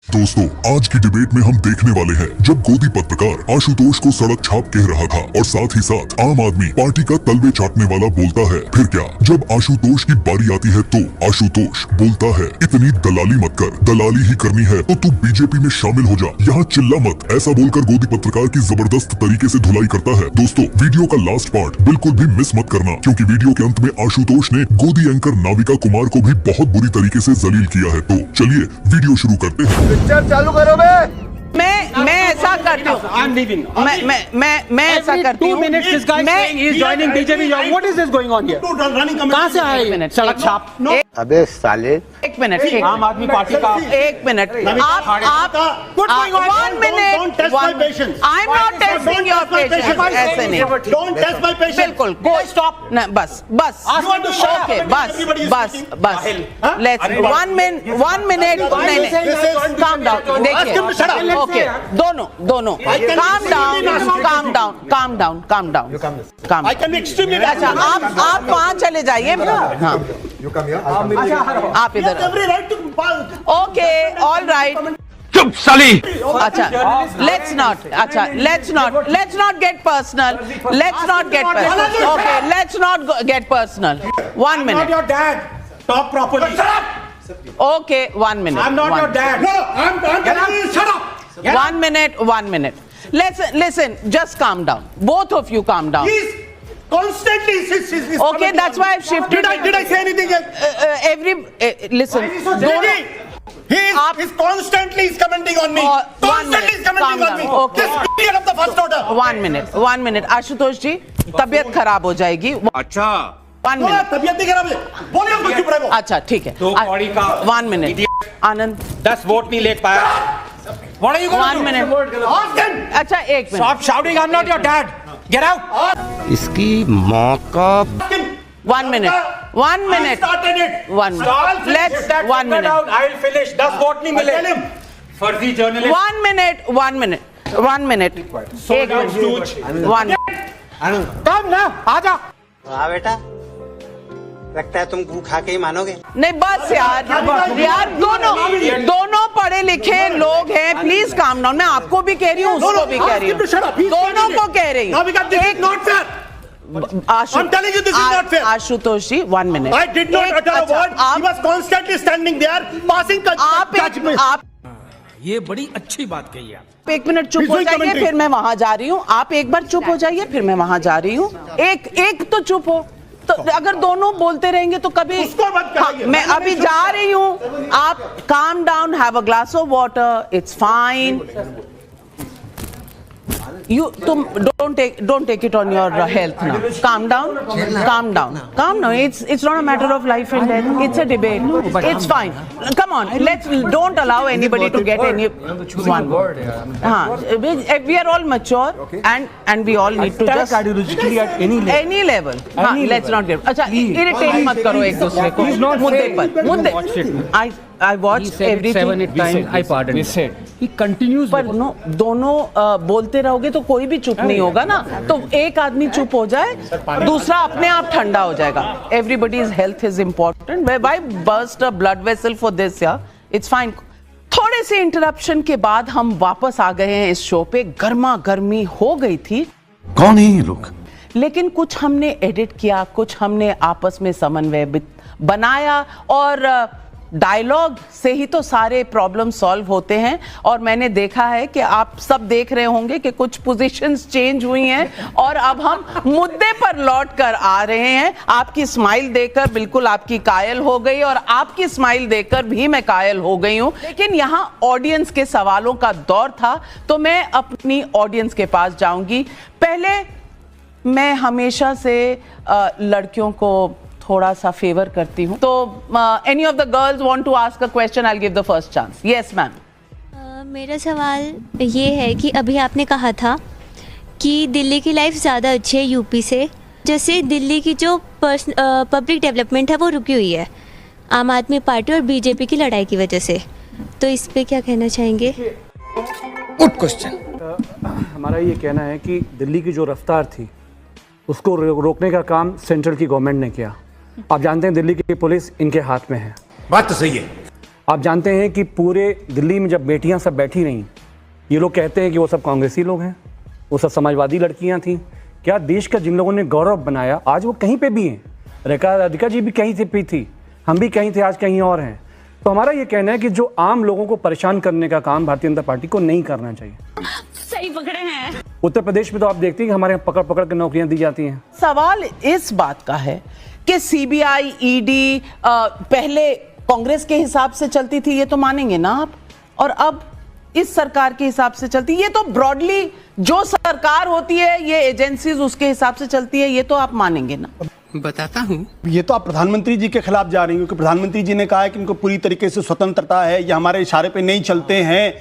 दोस्तों, आज की डिबेट में हम देखने वाले हैं जब गोदी पत्रकार आशुतोष को सड़क छाप कह रहा था और साथ ही साथ आम आदमी पार्टी का तलवे चाटने वाला बोलता है। फिर क्या, जब आशुतोष की बारी आती है तो आशुतोष बोलता है, इतनी दलाली मत कर, दलाली ही करनी है तो तू बीजेपी में शामिल हो जा, यहाँ चिल्ला मत, ऐसा बोलकर गोदी पत्रकार की जबरदस्त तरीके से धुलाई करता है। दोस्तों, वीडियो का लास्ट पार्ट बिल्कुल भी मिस मत करना, क्योंकि वीडियो के अंत में आशुतोष ने गोदी एंकर नाविका कुमार को भी बहुत बुरी तरीके से जलील किया है। तो चलिए वीडियो शुरू करते हैं। पिक्चर चालू करो बे। मैं ऐसा करती हूँ। I'm leaving. मैं ऐसा करती हूँ। 2 minutes this guy is saying he is joining BJP. What is this going on here? कहाँ से आए ये? सड़क छाप। अबे साले, एक मिनट। आम आदमी पार्टी का एक मिनट। आप 1 minute। I am not testing your patience. ऐसे नहीं। Don't test my patience. बिल्कुल। गो स्टॉप। बस। ओके, बस। Let's 1 minute। नहीं। Calm down. देखिए। ओके, दोनों calm down. I can be extremely. अच्छा, आप वहाँ चले जाइए। हाँ, आप इधर। Okay, all right. चुप साली। अच्छा, let's not get personal. Okay, let's not get personal. 1 I'm not minute. your dad. Talk properly. Okay, 1 minute. I'm not your dad. No, I'm telling you, shut up. 1 minute. Listen, just calm down. Both of you calm down. He's constantly. Okay, that's why I've shifted. Did I say anything else? Listen. Why is he so jaded? He's constantly commenting on me. Constantly is commenting on me. Okay. Just get up the first order. 1 minute. Ashutosh जी, तबीयत खराब हो जाएगी। अच्छा, 1 minute. तबीयत नहीं खराब है। बोलिए हम चुप रहो। अच्छा, ठीक है। तो बॉडी का 1 minute. आनंद, 10 वोट नहीं ले पाया। What are you going 1 minute. Ask him. अच्छा, 1 minute. Stop shouting. I'm not your dad. Get out. इसकी माँ का 1 minute. I started it. 1 minute. Let's 1 minute. I'll finish. 10 vote नहीं मिले। फर्जी journalist. 1 minute. 1 minute. Sold out stooge. 1 minute. कम ना, आजा। हाँ बेटा, लगता है तुम गू खा के ही मानोगे। नहीं, बस यार दोनों पढ़े लिखे लोग हैं। Please calm down. मैं आपको भी कह रही हूँ, उसको भी कह रही हूँ, दोनों को कह रही हूँ। आशुतोष जी, 1 minute. I did not utter a word. He was constantly standing there, passing judgment. आप ये बड़ी अच्छी बात कही आप। 1 minute चुप हो जाइए, फिर मैं वहां जा रही हूँ। आप एक बार चुप हो जाइए, फिर मैं वहां जा रही हूँ। एक तो चुप हो, तो अगर दोनों बोलते रहेंगे तो कभी। हाँ, मैं अभी जा रही हूँ। आप calm down, have a glass of water, it's fine. तुम don't take it on your health now. Calm down. It's not a matter of life and death. It's a debate. It's fine. Come on, don't allow anybody to get any one. We are all mature and we all need to just ideologically at any level. हाँ, let's not get. अच्छा, irritate मत करो एक दूसरे को मुद्दे। I watched everything. 7-8 times I pardon. We said he continues. पर दोनों बोलते रहोगे तो कोई भी चुप नहीं होगा ना। तो एक आदमी चुप हो जाए, दूसरा अपने आप ठंडा हो जाएगा। Everybody's health is important. Why burst a blood vessel for this? Yeah, it's fine. थोड़े से इंटरप्शन के बाद हम वापस आ गए हैं इस शो पे। गर्मा गर्मी हो गई थी। कौन है ये लोग? लेकिन कुछ हमने एडिट किया, कुछ हमने आपस में समन्वय बनाया और डायलॉग से ही तो सारे प्रॉब्लम सॉल्व होते हैं। और मैंने देखा है कि आप सब देख रहे होंगे कि कुछ पोजीशंस चेंज हुई हैं और अब हम मुद्दे पर लौट कर आ रहे हैं। आपकी स्माइल देखकर बिल्कुल आपकी कायल हो गई और आपकी स्माइल देखकर भी मैं कायल हो गई हूं। लेकिन यहाँ ऑडियंस के सवालों का दौर था, तो मैं अपनी ऑडियंस के पास जाऊंगी। पहले मैं हमेशा से लड़कियों को थोड़ा सा फेवर करती हूँ, तो any of the girls want to ask a question, I will give the first chance. Yes ma'am. मेरा सवाल ये है कि अभी आपने कहा था कि दिल्ली की लाइफ ज़्यादा अच्छी है यूपी से। जैसे दिल्ली की जो पब्लिक डेवलपमेंट है वो रुकी हुई है आम आदमी पार्टी और बीजेपी की लड़ाई की वजह से, तो इस पे क्या कहना चाहेंगे? Good question. हमारा ये कहना है कि दिल्ली की जो रफ्तार थी उसको रोकने का काम सेंट्रल की गवर्नमेंट ने किया। आप जानते हैं दिल्ली की पुलिस इनके हाथ में है। बात तो सही है। आप जानते हैं कि पूरे दिल्ली में जब बेटियां सब बैठी रहीं, ये लोग कहते हैं कि वो सब कांग्रेसी लोग हैं, वो सब समाजवादी लड़कियां थीं। क्या देश का जिन लोगों ने गौरव बनाया आज वो कहीं पे भी हैं? रेखा राधिका जी भी कहीं पे थी, हम भी कहीं थे, आज कहीं और हैं। तो हमारा ये कहना है कि जो आम लोगों को परेशान करने का काम भारतीय जनता पार्टी को नहीं करना चाहिए। सही पकड़े हैं। उत्तर प्रदेश में तो आप देखते हैं कि हमारे यहाँ पकड़ पकड़ के नौकरियां दी जाती हैं। सवाल इस बात का है कि सीबीआई, ईडी पहले कांग्रेस के हिसाब से चलती थी, ये तो मानेंगे ना आप, और अब इस सरकार के हिसाब से चलती है। ये तो ब्रॉडली जो सरकार होती है, ये एजेंसीज उसके हिसाब से चलती है, ये तो आप मानेंगे ना। बताता हूँ, ये तो आप प्रधानमंत्री जी के खिलाफ जा रही हो, क्योंकि प्रधानमंत्री जी ने कहा है कि इनको पूरी तरीके से स्वतंत्रता है, ये हमारे इशारे पे नहीं चलते हैं।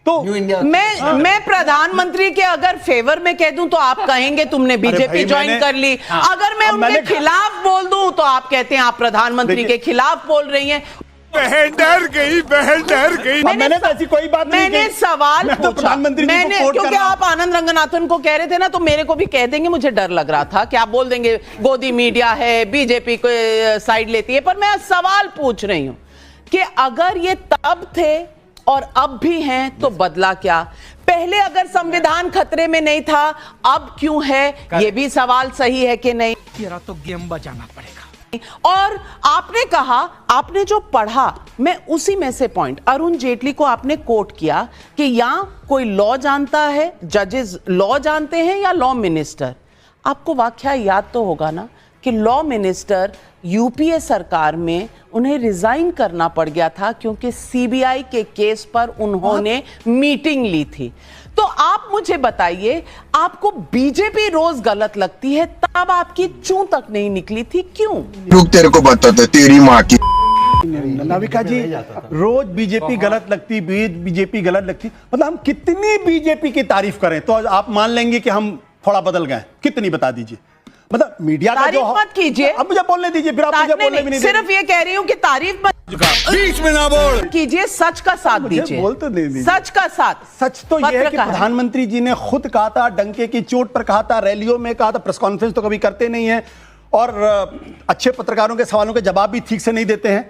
तो मैं प्रधानमंत्री के अगर फेवर में कह दूं तो आप कहेंगे तुमने बीजेपी ज्वाइन कर ली। अगर मैं उनके खिलाफ बोल दूं तो आप कहते हैं आप प्रधानमंत्री के खिलाफ बोल रही हैं। बहन डर गई। मैंने तो ऐसी कोई बात नहीं मैंने कही। सवाल मैं तो पूछा, प्रधानमंत्री जी को मैंने, कोट कर क्योंकि रहा हूं। आप आनंद रंगनाथन को कह रहे थे ना, तो मेरे को भी कह देंगे, मुझे डर लग रहा था कि आप बोल देंगे गोदी मीडिया है, बीजेपी को साइड लेती है। पर मैं सवाल पूछ रही हूं कि अगर ये तब थे और अब भी हैं तो बदला क्या? पहले अगर संविधान खतरे में नहीं था, अब क्यों है? ये भी सवाल सही है कि नहीं? तेरा तो गेम बजाना पड़ेगा। और आपने कहा, आपने जो पढ़ा, मैं उसी में से पॉइंट, अरुण जेटली को आपने कोट किया कि यहां कोई लॉ जानता है, जजेस लॉ जानते हैं या लॉ मिनिस्टर? आपको वाकया याद तो होगा ना कि लॉ मिनिस्टर यूपीए सरकार में उन्हें रिजाइन करना पड़ गया था क्योंकि सीबीआई के केस पर उन्होंने मीटिंग ली थी। तो आप मुझे बताइए, आपको बीजेपी रोज गलत लगती है, तब आपकी चूं तक नहीं निकली थी, क्यों? रुक, तेरे को बताते तेरी माँ की। नाविका जी, रोज बीजेपी गलत लगती, बीजेपी गलत लगती, मतलब हम कितनी बीजेपी की तारीफ करें तो आप मान लेंगे कि हम थोड़ा बदल गए? कितनी बता दीजिए। मतलब मीडिया का जो तारीफ मत कीजिए, अब मुझे बोलने दीजिए, फिर आप मुझे बोलने भी नहीं सिर्फ ये कह रही हूं कि तारीफ मत बीच में ना बोल कीजिए, सच का साथ दीजिए। बोल तो दे दीजिए। सच का साथ। सच तो यह है कि प्रधानमंत्री जी ने खुद कहा था, डंके की चोट पर कहा था, रैलियों में कहा था, प्रेस कॉन्फ्रेंस तो कभी करते नहीं है, और अच्छे पत्रकारों के सवालों के जवाब भी ठीक से नहीं देते हैं।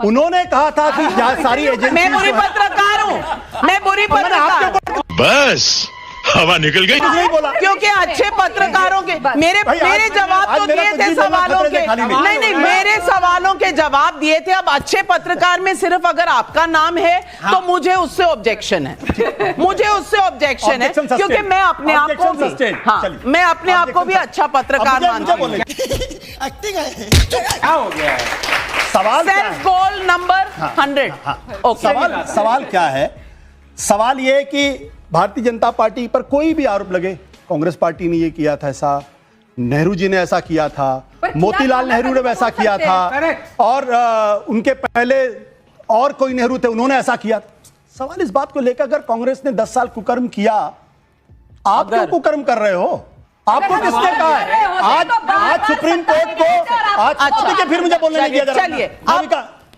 उन्होंने कहा था कि सारी एजेंसी, मैं बुरी पत्रकार हूं, मैं बुरी पत्रकार, बस हवा निकल गई। नहीं बोला क्योंकि अच्छे पत्रकारों के मेरे जवाब तो दिए थे सवालों के, नहीं, मेरे सवालों के जवाब दिए थे। अब अच्छे पत्रकार में सिर्फ अगर आपका नाम है तो मुझे उससे ऑब्जेक्शन है, मुझे उससे ऑब्जेक्शन है, क्योंकि मैं अपने आप को भी, हाँ, मैं अपने आप को भी अच्छा पत्रकार मानती हूँ। सवाल सेल्फ गोल नंबर 100। सवाल क्या है? सवाल यह है कि भारतीय जनता पार्टी पर कोई भी आरोप लगे, कांग्रेस पार्टी ने ये किया था ऐसा, नेहरू जी ने ऐसा किया था, मोतीलाल नेहरू ने वैसा किया था, और उनके पहले और कोई नेहरू थे, उन्होंने ऐसा किया। सवाल इस बात को लेकर, अगर कांग्रेस ने 10 साल कुकर्म किया, आप क्यों कुकर्म कर रहे हो? आपको किसने कहा है? आज सुप्रीम कोर्ट को आज फिर मुझे बोलने नहीं दिया जा रहा। चलिए,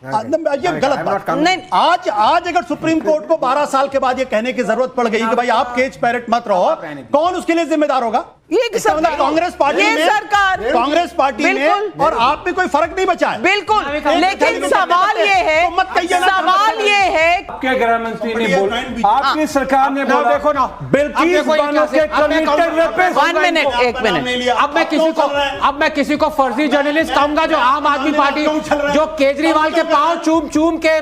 ये गलत बात नहीं। आज अगर सुप्रीम कोर्ट को 12 साल के बाद ये कहने की जरूरत पड़ गई कि भाई आप केज पैरेट मत रहो, कौन उसके लिए जिम्मेदार होगा? कांग्रेस पार्टी में, सरकार, कांग्रेस पार्टी में और आप में कोई फर्क नहीं बचा है। बिल्कुल, लेकिन सवाल ये है, सवाल ये है, आपके गृह मंत्री ने बोला, आपकी सरकार ने बोला, देखो ना, बिल्किस बानो के कमिटेड। 1 minute, 1 minute. अब मैं किसी को फर्जी जर्नलिस्ट कहूंगा जो आम आदमी पार्टी, जो केजरीवाल के पांव चूम के,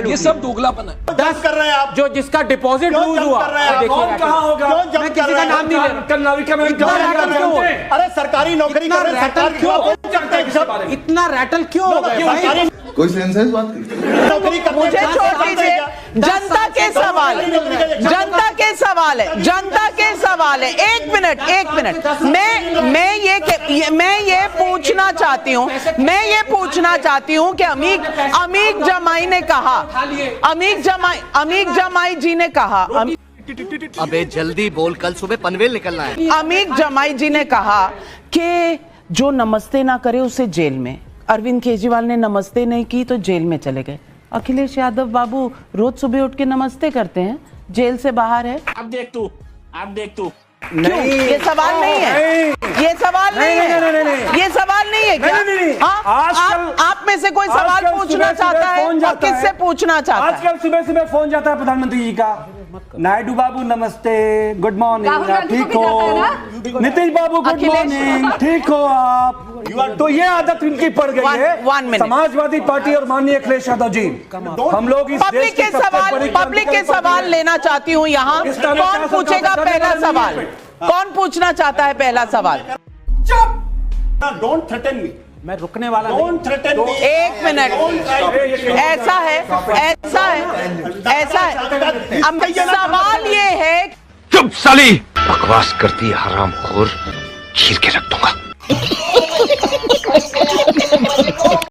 ये सब दोगलापन है। 10 कर रहे हैं आप, जो जिसका डिपॉजिट लूज हुआ, कहां होगा? मैं किसी का नाम नहीं ले रहा। अरे सरकारी नौकरी कर रहे हैं, सरकार क्यों इतना रैटल क्यों हो गए? कोई सेंस है इस बात की? नौकरी मुझे छोड़ दीजिए, जनता के सवाल है, जनता के सवाल है, जनता के सवाल है। 1 मिनट, मैं ये पूछना चाहती हूँ, कि अमीक जमाई ने कहा, अमीक जमाई जी ने कहा, अबे जल्दी बोल, कल सुबह पनवेल निकलना है। अमीक जमाई जी ने कहा कि जो नमस्ते ना करे उसे जेल में। अरविंद केजरीवाल ने नमस्ते नहीं की तो जेल में चले गए। अखिलेश यादव बाबू रोज सुबह उठ के नमस्ते करते हैं, जेल से बाहर है। अब देख तू क्यों? ये सवाल नहीं है, ये सवाल नहीं है, ये सवाल नहीं है क्या? हाँ, आप में से कोई सवाल पूछना चाहता है और किससे पूछना चाहता है? आजकल सुबह सुबह फोन जाता है प्रधानमंत्री जी का, नायडू बाबू नमस्ते, गुड मॉर्निंग, आप ठीक हो? नीतीश बाबू गुड मॉर्निंग, ठीक हो आप? तो ये आदत इनकी पड़ गई है, समाजवादी पार्टी और माननीय अखिलेश यादव जी। हम लोग इस पब्लिक के सवाल लेना चाहती हूँ यहाँ। कौन पूछेगा पहला सवाल? कौन पूछना चाहता है पहला सवाल? डोंट थ्रेटन मी, मैं रुकने वाला डोंट थ्रेटन मी। एक मिनट, ऐसा है, ऐसा है, ऐसा है। अब सवाल ये है, चुप साली, बकवास करती है हरामखोर, चीर के रख दूंगा।